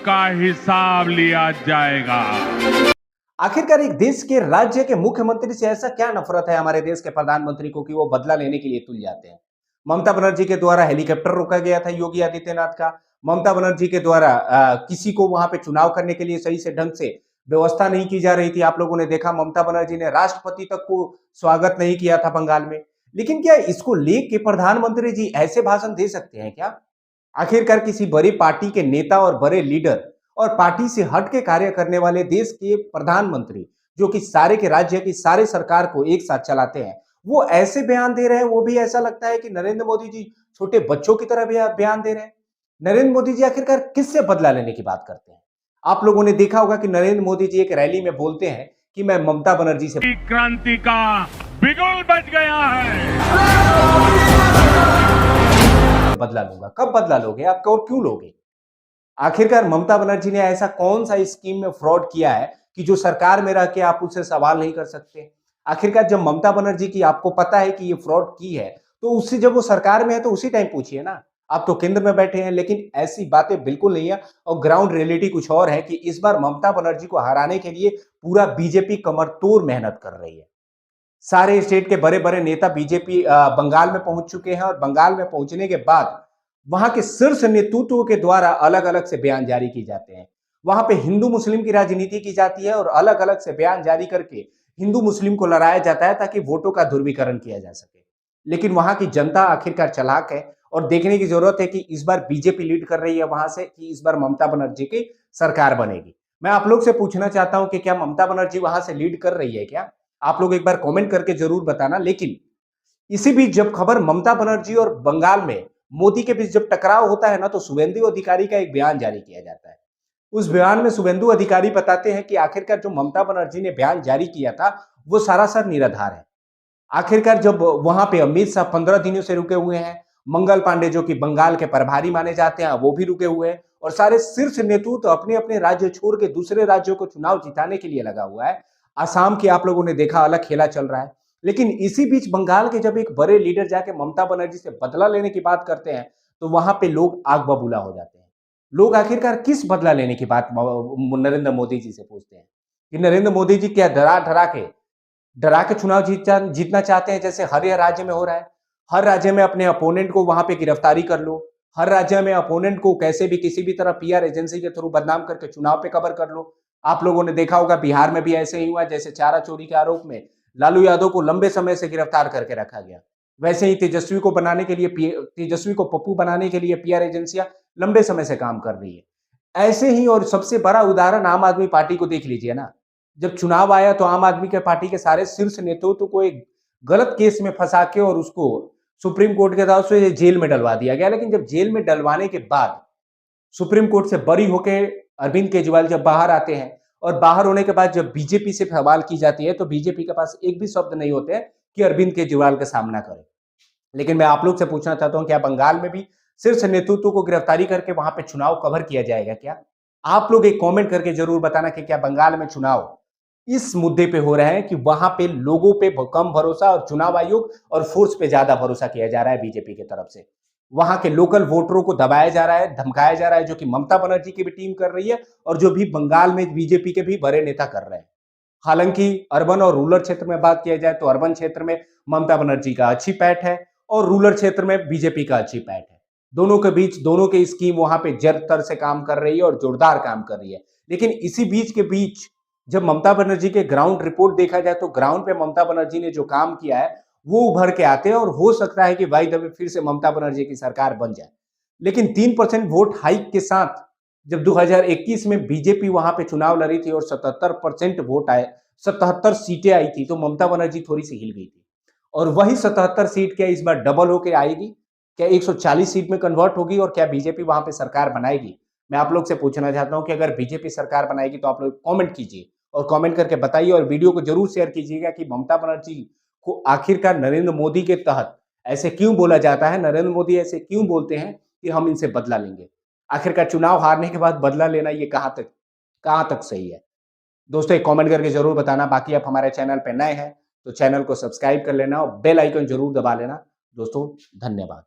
का हिसाब लिया जाएगा। आखिरकार एक देश के राज्य के मुख्यमंत्री से ऐसा क्या नफरत है हमारे देश के प्रधानमंत्री को कि वो बदला लेने के लिए तुल जाते हैं। ममता बनर्जी के द्वारा हेलीकॉप्टर रोका गया था योगी आदित्यनाथ का। ममता बनर्जी के द्वारा किसी को वहां पे चुनाव करने के लिए सही से ढंग से व्यवस्था नहीं की जा रही थी। आप लोगों ने देखा ममता बनर्जी ने राष्ट्रपति तक को स्वागत नहीं किया था बंगाल में। लेकिन क्या इसको लेके प्रधानमंत्री जी ऐसे भाषण दे सकते हैं क्या? आखिरकार किसी बड़ी पार्टी के नेता और बड़े लीडर और पार्टी से हट के कार्य करने वाले देश के प्रधानमंत्री, जो कि सारे के राज्य की सारे सरकार को एक साथ चलाते हैं, वो ऐसे बयान दे रहे हैं। वो भी ऐसा लगता है कि नरेंद्र मोदी जी छोटे बच्चों की तरह बयान दे रहे हैं। नरेंद्र मोदी जी आखिरकार किससे बदला लेने की बात करते हैं? आप लोगों ने देखा होगा कि नरेंद्र मोदी जी एक रैली में बोलते हैं कि मैं ममता बनर्जी से क्रांति का बिगुल बज गया है। बदला लूंगा। कब बदला लोगे आप और क्यों लोगे? आखिरकार ममता बनर्जी ने ऐसा कौन सा स्कीम में फ्रॉड किया है कि जो सरकार में रह के आप उससे सवाल नहीं कर सकते? आखिरकार जब ममता बनर्जी की आपको पता है कि ये फ्रॉड की है, तो उससे जब वो सरकार में है तो उसी टाइम पूछिए ना। आप तो केंद्र में बैठे हैं, लेकिन ऐसी बातें बिल्कुल नहीं है। और ग्राउंड रियलिटी कुछ और है कि इस बार ममता बनर्जी को हराने के लिए पूरा बीजेपी कमर तोड़ मेहनत कर रही है। सारे स्टेट के बड़े बड़े नेता बीजेपी बंगाल में पहुंच चुके हैं और बंगाल में पहुंचने के बाद वहां के शीर्ष नेतृत्व के द्वारा अलग अलग से बयान जारी किए जाते हैं। वहां पे हिंदू मुस्लिम की राजनीति की जाती है और अलग अलग से बयान जारी करके हिंदू मुस्लिम को लड़ाया जाता है ताकि वोटों का ध्रुवीकरण किया जा सके। लेकिन वहां की जनता आखिरकार चालाक है और देखने की जरूरत है कि इस बार बीजेपी लीड कर रही है वहां से, कि इस बार ममता बनर्जी की सरकार बनेगी। मैं आप लोग से पूछना चाहता हूं कि क्या ममता बनर्जी वहां से लीड कर रही है क्या? आप लोग एक बार कमेंट करके जरूर बताना। लेकिन इसी बीच जब खबर ममता बनर्जी और बंगाल में मोदी के बीच जब टकराव होता है ना, तो शुभेंदु अधिकारी का एक बयान जारी किया जाता है। उस बयान में शुभेंदु अधिकारी बताते हैं कि आखिरकार जो ममता बनर्जी ने बयान जारी किया था वो सरासर निराधार है। आखिरकार जब वहां पे अमित शाह 15 दिनों से रुके हुए हैं, मंगल पांडे जो कि बंगाल के प्रभारी माने जाते हैं वो भी रुके हुए हैं, और सारे शीर्ष नेतृत्व अपने अपने राज्य छोड़ के दूसरे राज्यों को चुनाव जिताने के लिए लगा हुआ है। असम की आप लोगों ने देखा अलग खेला चल रहा है। लेकिन इसी बीच बंगाल के जब एक बड़े लीडर जाके ममता बनर्जी से बदला लेने की बात करते हैं, तो वहां पे लोग आग बबूला हो जाते हैं। लोग आखिरकार किस बदला लेने की बात नरेंद्र मोदी जी से पूछते हैं कि नरेंद्र मोदी जी क्या डरा के चुनाव जीतना चाहते हैं, जैसे हर राज्य में हो रहा है। हर राज्य में अपने अपोनेंट को वहां पे गिरफ्तारी कर लो, हर राज्य में अपोनेंट को कैसे भी किसी भी तरह पीआर एजेंसी के थ्रू बदनाम करके चुनाव पे कवर कर लो। आप लोगों ने देखा होगा बिहार में भी ऐसे ही हुआ, जैसे चारा चोरी के आरोप में लालू यादव को लंबे समय से गिरफ्तार करके रखा गया। वैसे ही तेजस्वी को पप्पू बनाने के लिए पीआर एजेंसियां लंबे समय से काम कर रही है। ऐसे ही और सबसे बड़ा उदाहरण आम आदमी पार्टी को देख लीजिए ना। जब चुनाव आया तो आम आदमी के पार्टी के सारे शीर्ष नेतृत्व को एक गलत केस में फंसा के और उसको सुप्रीम कोर्ट के तरफ से जेल में डलवा दिया गया। लेकिन जब जेल में डलवाने के बाद सुप्रीम कोर्ट से बरी होके अरविंद केजरीवाल जब बाहर आते हैं, और बाहर होने के बाद जब बीजेपी से सवाल की जाती है, तो बीजेपी के पास एक भी शब्द नहीं होते हैं कि अरविंद केजरीवाल का सामना करें। लेकिन मैं आप लोग से पूछना चाहता हूं, क्या बंगाल में भी शीर्ष नेतृत्व को गिरफ्तारी करके वहां पे चुनाव कवर किया जाएगा क्या? आप लोग एक कमेंट करके जरूर बताना कि क्या बंगाल में चुनाव इस मुद्दे पे हो रहे हैं कि वहां पे लोगों पे कम भरोसा और चुनाव आयोग और फोर्स पे ज्यादा भरोसा किया जा रहा है बीजेपी की तरफ से। वहां के लोकल वोटरों को दबाया जा रहा है, धमकाया जा रहा है, जो कि ममता बनर्जी की भी टीम कर रही है और जो भी बंगाल में बीजेपी के भी बड़े नेता कर रहे हैं। हालांकि अर्बन और रूरल क्षेत्र में बात किया जाए तो अर्बन क्षेत्र में ममता बनर्जी का अच्छी पैठ है और रूरल क्षेत्र में बीजेपी का अच्छी पैठ है। दोनों के बीच दोनों की स्कीम वहां पे जरतर से काम कर रही है और जोरदार काम कर रही है। लेकिन इसी बीच के बीच जब ममता बनर्जी के ग्राउंड रिपोर्ट देखा जाए तो ग्राउंड पे ममता बनर्जी ने जो काम किया है वो उभर के आते हैं, और हो सकता है कि भाई दबे फिर से ममता बनर्जी की सरकार बन जाए। लेकिन 3% वोट हाइक के साथ जब 2021 में बीजेपी वहां पे चुनाव लड़ी थी और 77% वोट आए, 77 सीटें आई थी, तो ममता बनर्जी थोड़ी सी हिल गई थी। और वही 77 सीट क्या इस बार डबल होके आएगी? क्या 140 सीट में कन्वर्ट होगी और क्या बीजेपी वहां पे सरकार बनाएगी? मैं आप लोग से पूछना चाहता हूं कि अगर बीजेपी सरकार बनाएगी तो आप लोग कमेंट कीजिए और कमेंट करके बताइए, और वीडियो को जरूर शेयर कीजिएगा कि ममता बनर्जी को आखिरकार नरेंद्र मोदी के तहत ऐसे क्यों बोला जाता है, नरेंद्र मोदी ऐसे क्यों बोलते हैं कि हम इनसे बदला लेंगे। आखिरकार चुनाव हारने के बाद बदला लेना ये कहां तक सही है? दोस्तों एक कमेंट करके जरूर बताना। बाकी आप हमारे चैनल पे नए हैं तो चैनल को सब्सक्राइब कर लेना और बेल आइकन जरूर दबा लेना। दोस्तों धन्यवाद।